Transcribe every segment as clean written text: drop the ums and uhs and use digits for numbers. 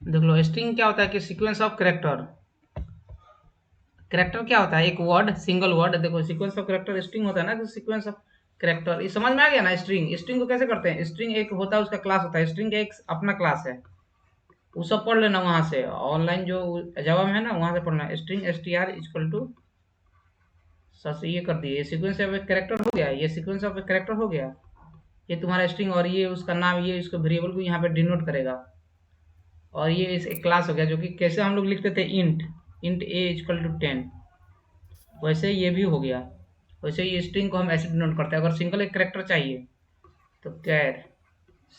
देख लो, स्ट्रिंग क्या होता है कि सीक्वेंस ऑफ कैरेक्टर। कैरेक्टर क्या होता है? एक वर्ड, सिंगल वर्ड। देखो सीक्वेंस ऑफ कैरेक्टर स्ट्रिंग होता है ना, तो सीक्वेंस ऑफ कैरेक्टर, ये समझ में आ गया ना? स्ट्रिंग, स्ट्रिंग को कैसे करते हैं? स्ट्रिंग एक होता है, उसका क्लास होता है। स्ट्रिंग का एक अपना क्लास है, वो सब पढ़ लेना वहां से, ऑनलाइन जो जावा में है ना, वहां से पढ़ना। स्ट्रिंग str इक्वल टू, सच ये कर दिए, ये सीक्वेंस ऑफ कैरेक्टर हो गया, ये सीक्वेंस ऑफ कैरेक्टर हो गया, ये तुम्हारा स्ट्रिंग, और ये उसका नाम, ये इसको वेरिएबल को यहाँ पे डिनोट करेगा। और ये इस एक क्लास हो गया, जो कि कैसे हम लोग लिखते थे, int, int a equal to 10, वैसे ये भी हो गया। वैसे ये स्ट्रिंग को हम ऐसे डिनोट करते हैं। अगर सिंगल एक कैरेक्टर चाहिए तो कैर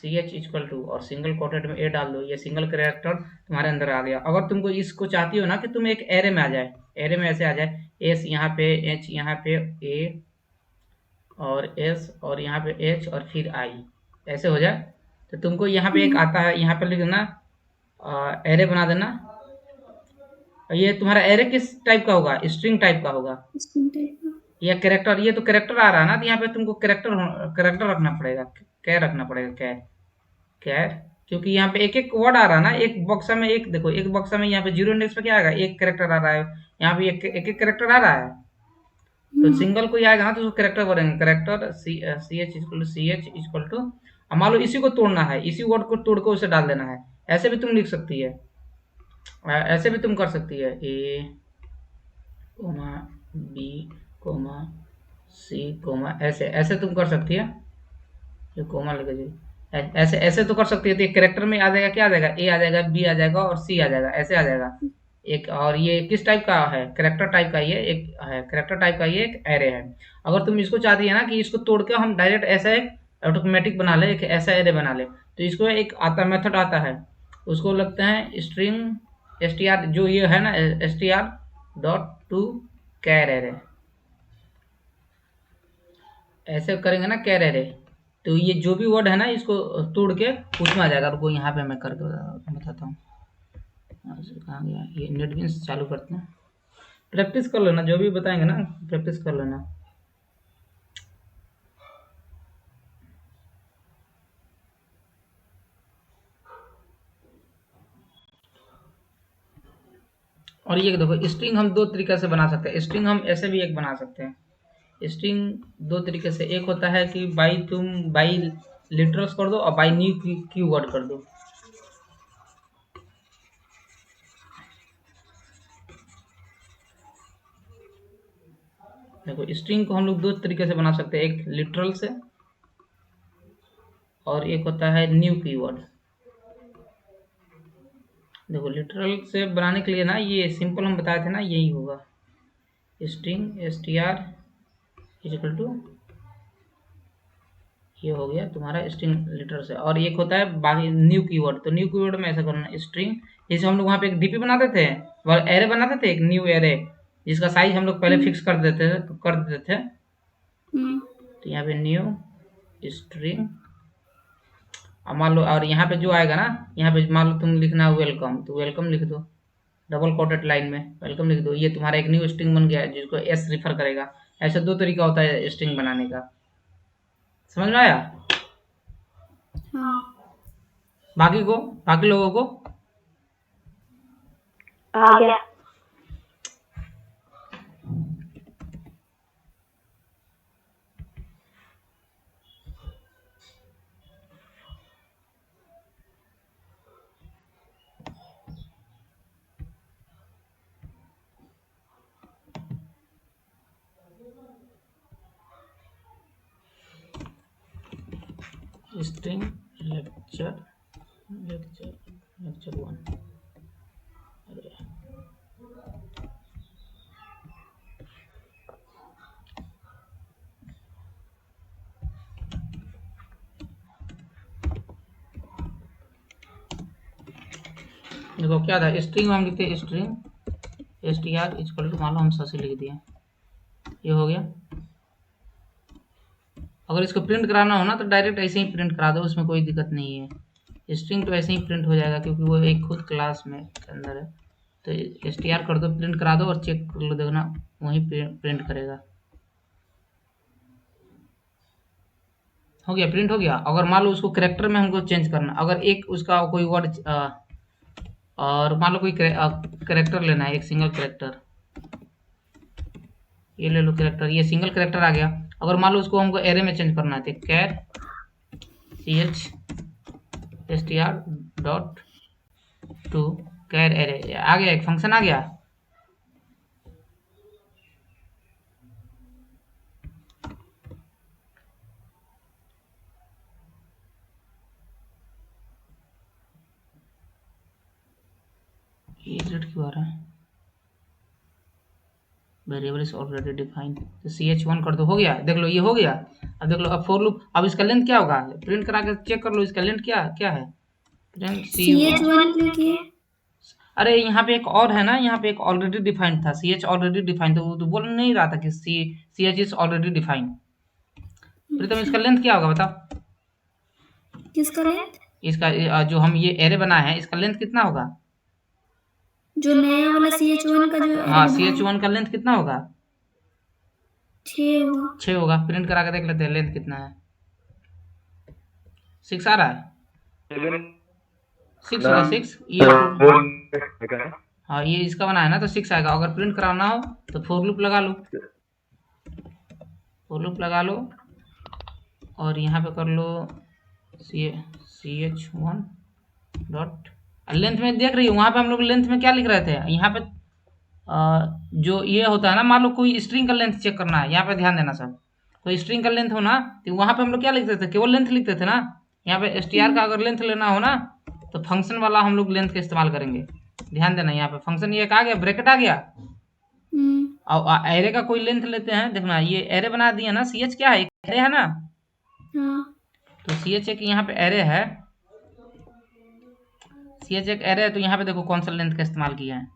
सी एच इक्वल टू और सिंगल कोटेड में ए डाल दो, ये सिंगल कैरेक्टर तुम्हारे अंदर आ गया। अगर तुमको इसको चाहती हो ना कि तुम एक एरे में आ जाए, एरे में ऐसे आ जाए, एस यहाँ पे, एच यहाँ पे, ए और एस और यहाँ पे एच और फिर आई, ऐसे हो जाए, तो तुमको यहाँ पे एक आता है, यहाँ पे लिख देना, एरे बना देना। ये तुम्हारा एरे किस टाइप का होगा? स्ट्रिंग टाइप का होगा या कैरेक्टर? ये तो कैरेक्टर आ रहा है ना, तो यहाँ पे तुमको कैरेक्टर, कैरेक्टर रखना पड़ेगा, कैर रखना पड़ेगा, कैर, कैर। क्योंकि यहाँ पे एक एक वर्ड आ रहा है ना, एक बक्सा में, एक देखो, एक बक्सा में यहाँ पे जीरो इंडेक्स पे क्या आएगा? एक कैरेक्टर आ रहा है, यहाँ पे एक एक कैरेक्टर आ रहा है। तो सिंगल कोई आएगा ना, तो उसको कैरेक्टर बोलेंगे, character c h equal to, c h equal to, मान लो इसी को तोड़ना है, इसी वर्ड को तोड़ के उसे डाल देना है। ऐसे भी तुम लिख सकती है, ऐसे भी तुम कर सकती है, A comma B comma C comma, ऐसे ऐसे तुम कर सकती है, जो कोमा लगे जी, ऐसे ऐसे तो कर सकती है। तो कैरेक्टर में आ जाएगा, क्या आ जाएगा? ए आ जाएगा, बी आ जाएगा और सी आ जाएगा, ऐसे आ जाएगा एक। और ये किस टाइप का है? कैरेक्टर टाइप का, ये एक है कैरेक्टर टाइप का, ये एक एरे है। अगर तुम इसको चाहती है ना कि इसको तोड़ के हम डायरेक्ट ऐसा एक ऑटोमेटिक बना ले, एक ऐसा एरे बना ले, तो इसको एक आता मेथड आता है, उसको लगता है स्ट्रिंग str, जो ये है ना, str dot to char array, ऐसे करेंगे ना, कैर एरे। तो ये जो भी वर्ड है ना, इसको तोड़ के उसमें आ जाएगा। रुको यहाँ पे मैं करके बताता हूँ। कहाँ गया ये? नेटबीन्स चालू करते हैं, प्रैक्टिस कर लेना, जो भी बताएंगे ना प्रैक्टिस कर लेना। और ये देखो, स्ट्रिंग हम दो तरीके से बना सकते हैं। स्ट्रिंग हम ऐसे भी एक बना सकते हैं। स्ट्रिंग दो तरीके से, एक होता है कि तुम बाई लिटरल्स कर दो और बाई न्यू कीवर्ड कर दो। देखो स्ट्रिंग को हम लोग दो तरीके से बना सकते हैं, एक लिटरल से और एक होता है न्यू कीवर्ड। देखो लिटरल से बनाने के लिए ना, ये सिंपल हम बताए थे ना, यही होगा, स्ट्रिंग str इक्वल टू, ये हो गया तुम्हारा स्ट्रिंग लिटरल से। और एक होता है बाकी न्यू कीवर्ड। तो न्यू कीवर्ड में ऐसा करना, स्ट्रिंग, जैसे हम लोग वहाँ पे एक डीपी बनाते थे, एरे बनाते थे, एक न्यू एरे, जिसका साइज हम लोग पहले फिक्स कर देते थे, तो यहाँ पे न्यू स्ट्रिंग, मान लो, और यहाँ पे जो आएगा ना, यहाँ पे मान लो तुम लिखना है वेलकम, तो वेलकम लिख दो, डबल कोटेड लाइन में वेलकम लिख दो, ये तुम्हारा एक न्यू स्ट्रिंग बन गया, जिसको एस रिफर करेगा। ऐसे दो तरीका होता है स्ट्रिंग बनाने का, समझ में आया? हाँ। बाकी लोगों को आ गया। String lecture lecture lecture 1। देखो क्या था, स्ट्रिंग में हम लिखते हैं स्ट्रिंग str इक्वल टू, मान लो हम ससी लिख दिए, ये हो गया। अगर इसको प्रिंट कराना हो ना, तो डायरेक्ट ऐसे ही प्रिंट करा दो, उसमें कोई दिक्कत नहीं है। स्ट्रिंग तो ऐसे ही प्रिंट हो जाएगा, क्योंकि वो एक खुद क्लास में के अंदर है। तो str कर दो, प्रिंट करा दो और चेक कर लो, देखना वहीं प्रिंट करेगा। हो गया, प्रिंट हो गया। अगर मान लो उसको कैरेक्टर में हमको चेंज करना, अगर एक उसका कोई वर्ड और मान लो कोई करेक्टर लेना है, एक सिंगल करेक्टर, ये ले लो करेक्टर, ये सिंगल करेक्टर आ गया। अगर मान लो उसको हमको एरे में चेंज करना है तो कैर str dot to char array आ गया, एक फंक्शन आ गया। ये एग्जिट क्यों आ रहा है? वेरिएबल इज ऑलरेडी डिफाइंड, तो ch1 कर दो, हो गया। देख लो ये हो गया। अब देख लो, अब फॉर लूप, अब इसका लेंथ क्या होगा, प्रिंट करा के चेक कर लो इसका लेंथ क्या क्या है। प्रिंट ch1 क्यों किए? अरे यहाँ पे एक और है ना, यहाँ पे एक ऑलरेडी डिफाइंड था, ch ऑलरेडी डिफाइंड, तो वो तो बोल नहीं रहा था कि ch इज ऑलरेडी डिफाइंड। प्रीतम इसका लेंथ क्या होगा बताओ? किसका लेंथ? इसका जो हम ये एरे बना है इसका लेंथ कितना होगा? जो नया वाला ch1 का जो हाँ, एरे ch1 का लेंथ कितना होगा? 6 होगा। 6 होगा। प्रिंट करा के देख लेते हैं लेंथ कितना है। 6 आ रहा है, 6 होगा 6। ये हाँ, ये इसका बना है ना तो 6 आएगा। अगर प्रिंट कराना हो तो फॉर लूप लगा लो, फॉर लूप लगा लो और यहाँ पे कर लो ch1 डॉट लेंथ में देख रही हो, वहाँ पे हम लोग लेंथ में क्या लिख रहे थे, यहाँ पे जो ये होता है ना, मान लो कोई स्ट्रिंग का लेंथ चेक करना है, यहाँ पे ध्यान देना सब, कोई स्ट्रिंग का लेंथ हो ना तो वहाँ पे हम लोग क्या लिखते थे, केवल लेंथ लिखते थे ना। यहाँ पे str का अगर लेंथ लेना हो ना तो फंक्शन वाला हम लोग लेंथ का इस्तेमाल करेंगे। ध्यान देना, यहाँ पे फंक्शन ये आ गया, ब्रैकेट आ गया। और एरे का कोई लेंथ लेते हैं, देखना ये एरे बना दिया ना, ch क्या है, एरे है ना। तो ch एक यहाँ पे एरे है, ch एक एरे है, तो यहाँ पे देखो कौन सा लेंथ का इस्तेमाल किया है,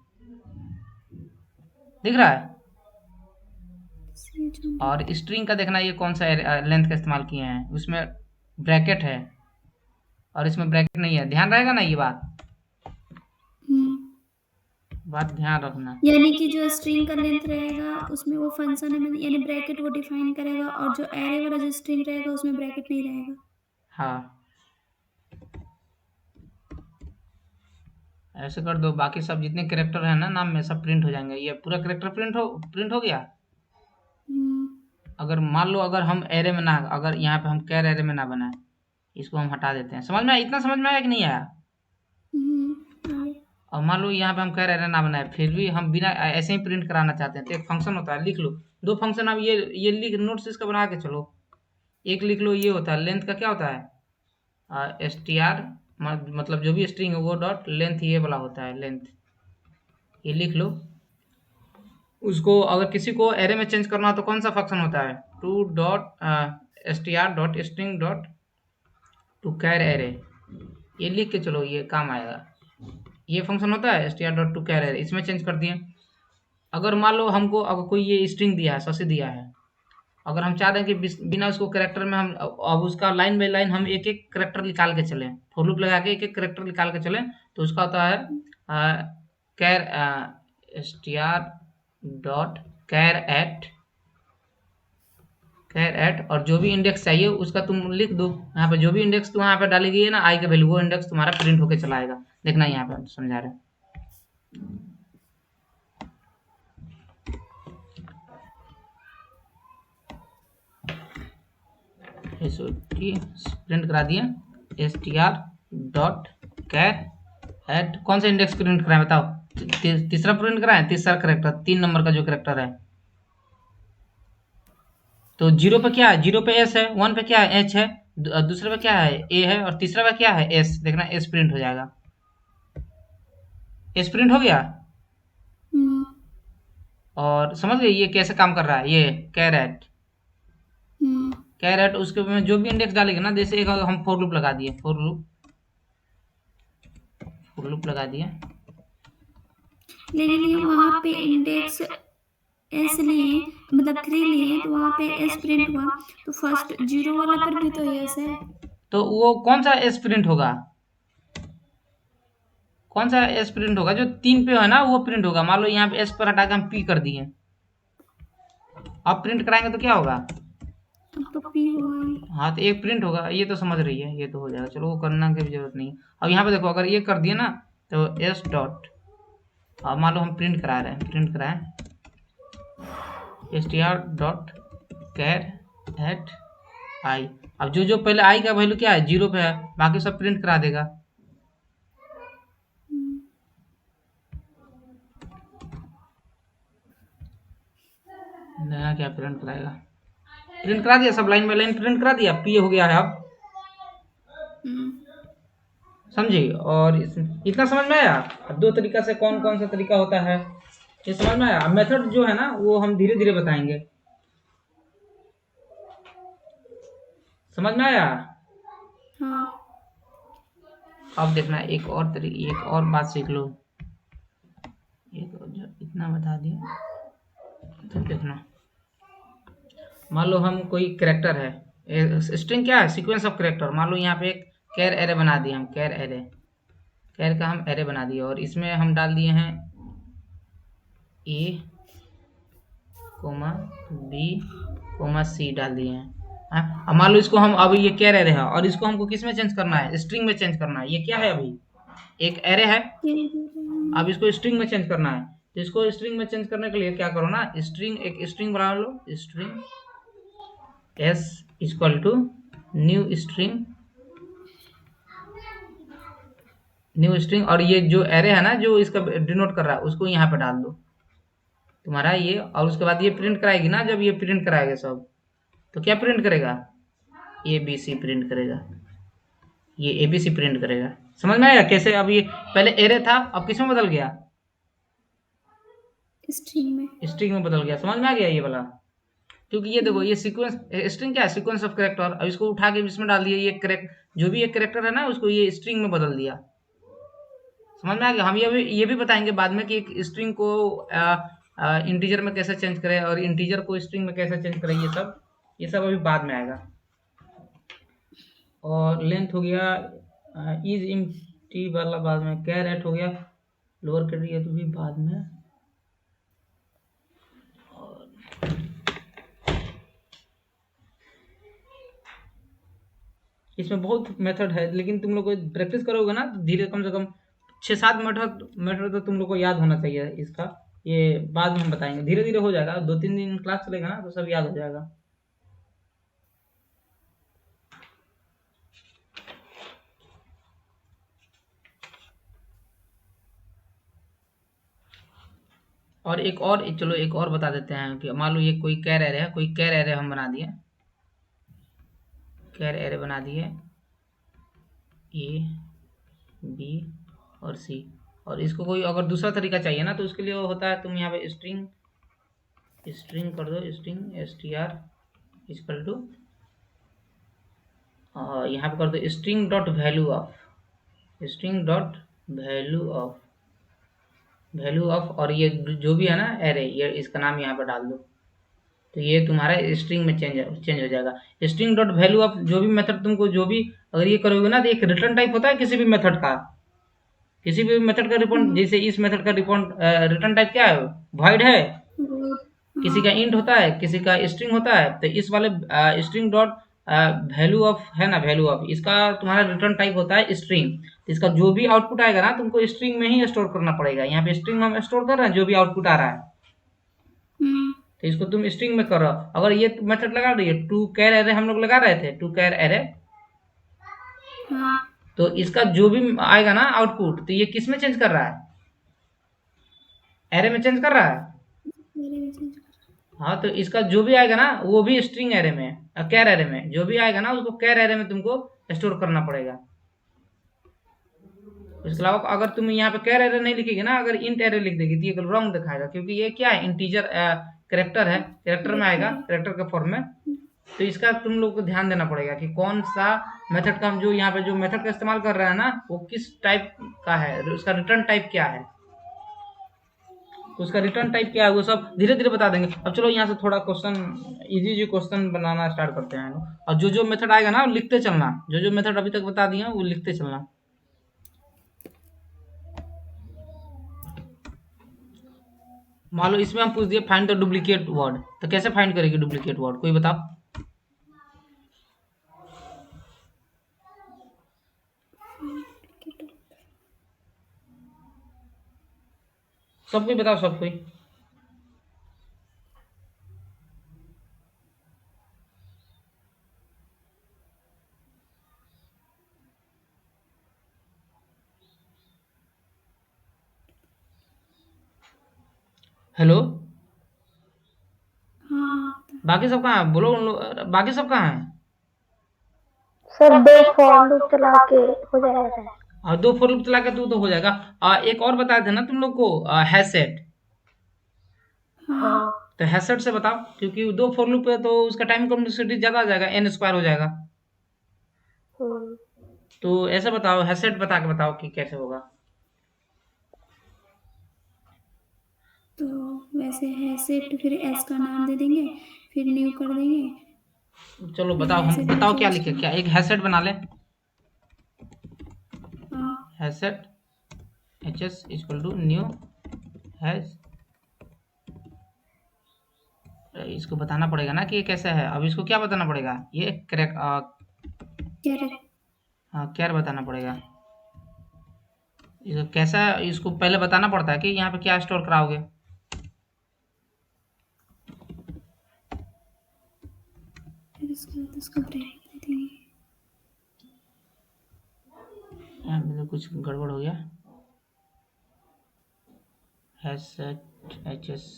दिख रहा है। और स्ट्रिंग का देखना ये कौन सा लेंथ का इस्तेमाल किए हैं, उसमें ब्रैकेट है और इसमें ब्रैकेट नहीं है। ध्यान रहेगा ना ये बात ध्यान रखना। यानी कि जो स्ट्रिंग का लेंथ रहेगा उसमें वो फंक्शन है, यानी ब्रैकेट वो डिफाइन करेगा, और जो एरे वाला जो स्ट्रिंग रहेगा उसमें ब्रैकेट नहीं रहेगा। हाँ, ऐसे कर दो। बाकी सब जितने कैरेक्टर है ना नाम में सब प्रिंट हो जाएंगे। ये पूरा कैरेक्टर प्रिंट हो गया। अगर मान लो अगर हम एरे में ना, अगर यहाँ पे हम कैर एरे में ना बनाए, इसको हम हटा देते हैं। समझ में आया? इतना समझ में आया कि नहीं आया? और मान लो यहाँ पे हम कैर एरे ना बनाए, फिर भी हम बिना ऐसे ही प्रिंट कराना चाहते हैं, तो एक फंक्शन होता है, लिख लो। दो फंक्शन अब ये लिख नोट्स इसका बना के चलो। एक लिख लो, ये होता है लेंथ का, क्या होता है str, मतलब जो भी स्ट्रिंग है वो डॉट लेंथ, ये वाला होता है लेंथ, ये लिख लो। उसको अगर किसी को एरे में चेंज करना हो तो कौन सा फंक्शन होता है, to dot str dot string dot to char array, ये लिख के चलो, ये काम आएगा। ये फंक्शन होता है str dot to char array, इसमें चेंज कर दिए। अगर मान लो हमको अगर कोई ये स्ट्रिंग दिया है, शशि दिया है, अगर हम चाहते हैं कि बिना उसको करेक्टर में हम अब उसका लाइन बाई लाइन हम एक एक करेक्टर निकाल के चलें, फॉर लूप लगा के एक एक करेक्टर निकाल के चलें, तो उसका होता है कैर str डॉट कैर एट और जो भी इंडेक्स चाहिए उसका तुम लिख दो। यहाँ पे जो भी इंडेक्स तुम यहाँ पे डाली गई है ना आई का वैल्यू, वो इंडेक्स तुम्हारा प्रिंट होके चला आएगा। देखना यहाँ पे समझा रहे हैं। प्रिंट करा दिए str डॉट कैर एट, कौन सा इंडेक्स प्रिंट कराए बताओ? तीसरा प्रिंट कराए, तीसरा करेक्टर, 3 नंबर का जो करेक्टर है। तो 0 पे क्या है, 0 पे s है, 1 पे क्या है, h है, दूसरे पे क्या है, a है, और तीसरा पे क्या है, s। देखना s प्रिंट हो जाएगा। s प्रिंट हो गया। और समझ गए ये कैसे काम कर रहा है, ये कैरेट उसके में जो भी इंडेक्स डालेंगे ना, जैसे एक हम फॉर लूप लगा दिए, फॉर लूप लगा दिए, लेकिन ये वहाँ पे इंडेक्स एस लिए, मतलब 3 लिए, तो वहाँ पे एस प्रिंट हुआ, तो फर्स्ट 0 वाला पर भी तो एस है, तो वो कौन सा एस प्रिंट होगा, कौन सा एस प्रिंट होगा, जो 3 पे है ना वो प्रिंट होगा। मान लो यहाँ पे एस पर हटा के हम पी कर दिए, अब प्रिंट कराएंगे तो क्या होगा, तो पी होगा। हाँ, तो एक प्रिंट होगा। ये तो समझ रही है, ये तो हो जाएगा, चलो वो करना की जरूरत नहीं। अब यहाँ पे देखो, अगर ये कर दिए ना तो एस डॉट, अब मान लो हम प्रिंट करा रहे हैं, प्रिंट कराएं str डॉट कैर एट आई। अब जो जो पहले आई का वैल्यू क्या है, 0 पे है, बाकी सब प्रिंट करा देगा। नया क्या प्रिंट कराएगा, प्रिंट करा दिया, सब लाइन बाय लाइन प्रिंट करा दिया, पी हो गया है अब, समझी। और इतना समझ में आया। अब दो तरीका से कौन कौन सा तरीका होता है ये समझ में आया। मेथड जो है ना वो हम धीरे धीरे बताएंगे, समझ में आया। हाँ। अब देखना एक और बात सीख लो, एक जो इतना बता दिया तो देखना, मान लो हम कोई कैरेक्टर है, स्ट्रिंग क्या है, सीक्वेंस ऑफ कैरेक्टर। मान लो यहाँ पे एक कैर एरे बना दिए हम, कैर एरे, कैर का हम एरे बना दिए और इसमें हम डाल दिए हैं ए कोमा बी कोमा सी डाल दिए हैं। अब मान लो इसको हम, अब ये कैर एरे है और इसको हमको किस में चेंज करना है, स्ट्रिंग में चेंज करना है। ये क्या है, अभी एक एरे है, अब इसको स्ट्रिंग में चेंज करना है। तो इसको स्ट्रिंग में चेंज करने के लिए क्या करो ना, स्ट्रिंग, एक स्ट्रिंग बना लो, string s equal to new string, new string, और ये जो एरे है ना जो इसका डिनोट कर रहा है उसको यहाँ पे डाल दो तुम्हारा ये। और उसके बाद ये प्रिंट कराएगी ना, जब ये प्रिंट कराएगा सब तो क्या प्रिंट करेगा, ए बी सी प्रिंट करेगा, ये ए बी सी प्रिंट करेगा। समझ में आया कैसे। अब ये पहले एरे था, अब किस में बदल गया, स्ट्रिंग में, स्ट्रिंग में बदल गया। समझ में आ गया ये वाला, क्योंकि ये देखो ये सीक्वेंस, स्ट्रिंग क्या है, सीक्वेंस ऑफ कैरेक्टर। अब इसको उठा के इसमें डाल दिया, ये करेक्ट जो भी एक कैरेक्टर है ना उसको ये स्ट्रिंग में बदल दिया। समझ में आ गया। हम ये भी बताएंगे बाद में कि एक स्ट्रिंग को इंटीजर में कैसे चेंज करें और इंटीजर को स्ट्रिंग में कैसे चेंज करें, ये सब अभी बाद में आएगा। और लेंथ हो गया इज इन टी वाला बाद में, कैर एट हो गया लोअर कर दिया तो भी बाद में। इसमें बहुत मेथड है, लेकिन तुम लोग को प्रैक्टिस करोगे ना तो धीरे, कम से कम 6-7 मेथड तो तुम लोग को याद होना चाहिए इसका। ये बाद में हम बताएंगे, धीरे धीरे हो जाएगा, 2-3 दिन क्लास चलेगा ना तो सब याद हो जाएगा। और चलो एक और बता देते हैं कि मान लो ये कोई कैर एरे है, कोई कैर एरे हम बना दिए, कैर एरे बना दिए ए बी और सी, और इसको कोई अगर दूसरा तरीका चाहिए ना तो उसके लिए वो होता है, तुम यहाँ पे स्ट्रिंग कर दो, स्ट्रिंग str इक्वल टू, यहाँ पे कर दो string dot value of, string dot value of, और ये जो भी है ना एरे, ये इसका नाम यहाँ पे डाल दो, तो ये तुम्हारा स्ट्रिंग में चेंज हो जाएगा। स्ट्रिंग डॉट वैल्यू ऑफ जो भी मेथड तुमको, जो भी अगर ये करोगे ना तो एक रिटर्न टाइप होता है किसी भी मेथड का, किसी भी मेथड का रिटर्न, जैसे इस मेथड का रिटर्न टाइप क्या है, वॉइड है, किसी का इंट होता है, किसी का स्ट्रिंग होता है। तो इस वाले स्ट्रिंग डॉट वैल्यू ऑफ है ना, वैल्यू ऑफ इसका तुम्हारा रिटर्न टाइप होता है स्ट्रिंग। तो इसका जो भी आउटपुट आएगा ना तुमको स्ट्रिंग में ही स्टोर करना पड़ेगा। यहाँ पे स्ट्रिंग में हम स्टोर कर रहे हैं जो भी आउटपुट आ रहा है, तो इसको तुम स्ट्रिंग में करो। अगर ये मेथड लगा रही है टू कैर एरे, हम लोग लगा रहे थे टू कैर एरे, तो इसका जो भी आएगा ना आउटपुट, तो ये किस में चेंज कर रहा है, एरे में चेंज कर रहा है। हाँ, तो इसका जो भी आएगा ना वो भी स्ट्रिंग एरे में, कैर एरे में जो भी आएगा ना उसको कैर एरे में तुमको स्टोर करना पड़ेगा। इसके अलावा अगर तुम यहाँ पे कैर एरे नहीं लिखेगी ना, अगर इंट एरे लिख देगी तो ये रॉन्ग दिखाएगा, क्योंकि ये क्या है, इंटीजर कैरेक्टर है, कैरेक्टर में आएगा, कैरेक्टर के फॉर्म में। तो इसका तुम लोग को ध्यान देना पड़ेगा कि कौन सा मेथड का हम जो यहाँ पे जो मेथड का इस्तेमाल कर रहे हैं ना वो किस टाइप का है, उसका रिटर्न टाइप क्या है, उसका रिटर्न टाइप क्या है, वो सब धीरे धीरे बता देंगे। अब चलो यहाँ से थोड़ा क्वेश्चन, इजी क्वेश्चन बनाना स्टार्ट करते हैं। और जो जो मेथड आएगा ना लिखते चलना, जो जो मेथड अभी तक बता दिए वो लिखते चलना। मान लो इसमें हम पूछ दिए फाइंड द डुप्लीकेट वर्ड, तो कैसे फाइंड करेगी डुप्लीकेट वर्ड, कोई बताओ। सब कोई बताओ, सब कोई। हेलो, हाँ बाकी सब कहाँ है? बोलो उन लोग, बाकी सब कहाँ है? सर 2 फॉर लूप चला के हो जाएगा सर। और 2 फॉर लूप चला के तो हो जाएगा। एक और बताए थे ना तुम लोग को, हैशसेट। हाँ हाँ तो हैशसेट से बताओ, क्योंकि 2 फॉर लूप है तो उसका टाइम कॉम्प्लेक्सिटी ज़्यादा आ जाएगा, n स्क्वायर हो जाएगा। हम्म, तो ऐसे बताओ, हैशसेट बता के बताओ कि कैसे होगा। तो वैसे है सेट, फिर एस का नाम दे देंगे, फिर न्यू कर देंगे, चलो फिर बताओ, हम हैशेट बताओ क्या मेथड्स लिखे, का। क्या एक हैशसेट बना ले। हाँ hash set hs equal to new hash. इसको बताना पड़ेगा ना कि ये कैसे है। अब इसको क्या बताना पड़ेगा, ये कैरेक्टर। क्या बताना पड़ेगा इसको कैसा है, इसको पहले बताना पड़ता है कि यहाँ पे क्या स्टोर कराओगे। फिर उसके बाद उसको ब्रेक दे देंगे। यहाँ पे तो कुछ गड़बड़ हो गया। हैशसेट hs,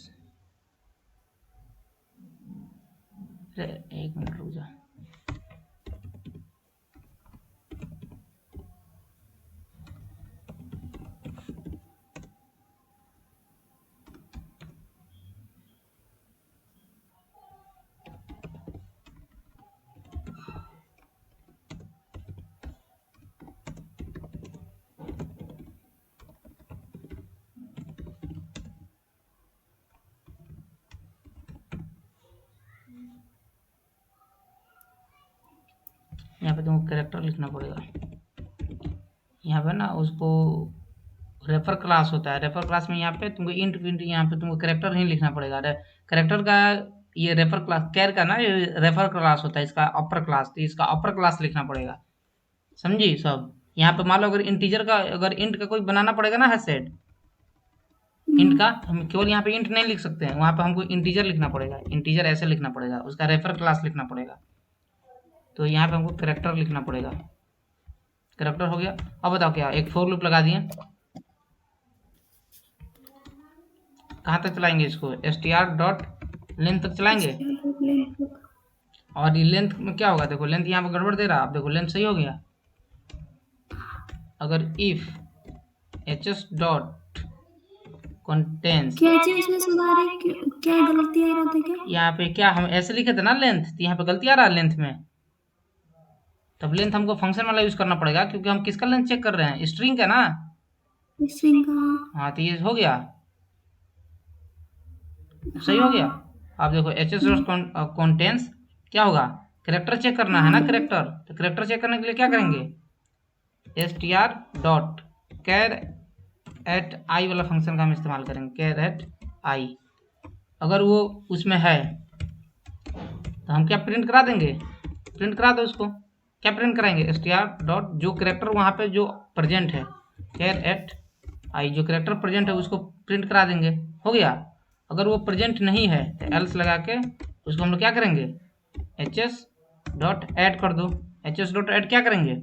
एक मिनट रुक जा। यहाँ पे तुमको कैरेक्टर लिखना पड़ेगा। यहाँ पे ना उसको रेफर क्लास होता है, रेफर क्लास में यहाँ पे तुमको इंट इंट, यहाँ पे तुमको कैरेक्टर ही लिखना पड़ेगा। कैरेक्टर का ये रेफर क्लास, कैर का ना ये रेफर क्लास होता है, इसका अपर क्लास, तो इसका अपर क्लास लिखना पड़ेगा। समझी सब। यहाँ पे मान लो अगर इंटीजर का, अगर इंट का कोई बनाना पड़ेगा ना हैशसेट, इंट का हम केवल यहाँ पे इंट नहीं लिख सकते हैं, वहाँ पे हमको इंटीजर लिखना पड़ेगा। इंटीजर ऐसे लिखना पड़ेगा, उसका रेफर क्लास लिखना पड़ेगा। तो यहाँ पे हमको कैरेक्टर लिखना पड़ेगा। कैरेक्टर हो गया। अब बताओ क्या, एक फॉर लूप लगा दिए। कहाँ तक चलाएंगे इसको, str डॉट लेंथ तक चलाएंगे। और ये लेंथ में क्या होगा, देखो लेंथ यहाँ पे गड़बड़ दे रहा है। आप देखो लेंथ सही हो गया। अगर इफ hs डॉट कंटेंस, क्या चीज में सुधार है, क्या गलती आ रहा था क्या? यहाँ पे क्या हम ऐसे लिखे थे ना लेंथ, तो यहाँ पे गलती आ रहा है लेंथ में। तब लेंथ हमको फंक्शन वाला यूज करना पड़ेगा, क्योंकि हम किसका लेंथ चेक कर रहे हैं, स्ट्रिंग का ना। स्ट्रिंग का। हाँ तो ये हो गया, सही हो गया। आप देखो hs डॉट कंटेंस क्या होगा, कैरेक्टर चेक करना है ना कैरेक्टर। तो कैरेक्टर चेक करने के लिए क्या करेंगे, str डॉट कैर एट आई वाला फंक्शन का हम इस्तेमाल करेंगे, कैर एट आई। अगर वो उसमें है तो हम क्या प्रिंट करा देंगे, प्रिंट करा दो उसको। क्या प्रिंट कराएंगे, str डॉट जो कैरेक्टर वहाँ पे जो प्रेजेंट है, कैर एट आई, जो कैरेक्टर प्रेजेंट है उसको प्रिंट करा देंगे। हो गया। अगर वो प्रेजेंट नहीं है तो एल्स लगा के उसको हम लोग क्या करेंगे, hs डॉट ऐड कर दो। hs डॉट ऐड क्या करेंगे,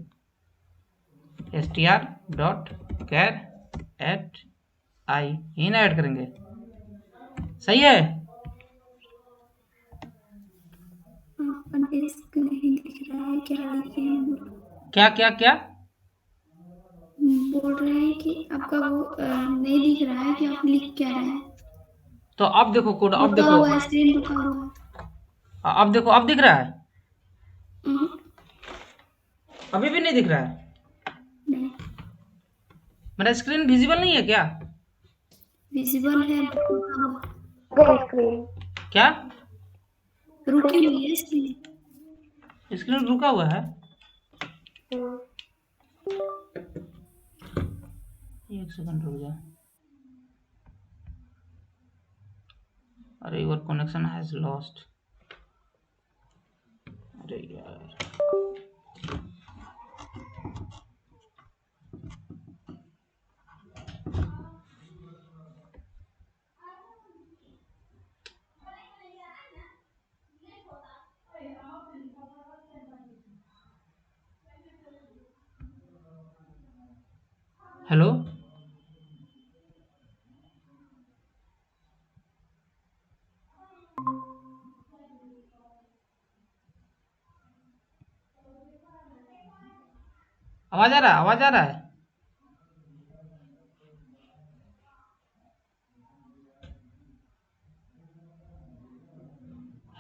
str डॉट कैर एट आई, यही ना ऐड करेंगे। सही है। डिस्क नहीं दिख रहा है, क्या लिखे हैं? क्या क्या क्या बोल रहे हैं कि आपका वो नहीं दिख रहा है कि आप लिख क्या रहे हैं। तो अब देखो कोड, अब रुका देखो, हुआ है, स्क्रीन रुका हुआ है। अब देखो, अब दिख रहा है। हम्म, अभी भी नहीं दिख रहा है। नहीं मेरा स्क्रीन विजिबल नहीं है क्या? विजिबल है, रुका हुआ। गई स्क्रीन। क्या रुकी हुई है स्क्रीन। स्क्रीन रुका हुआ है? हम्म, एक सेकंड रुक जा। अरे योर कनेक्शन हैज लॉस्ट। अरे यार, हेलो, आवाज आ रहा है, आवाज आ रहा है?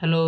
हेलो।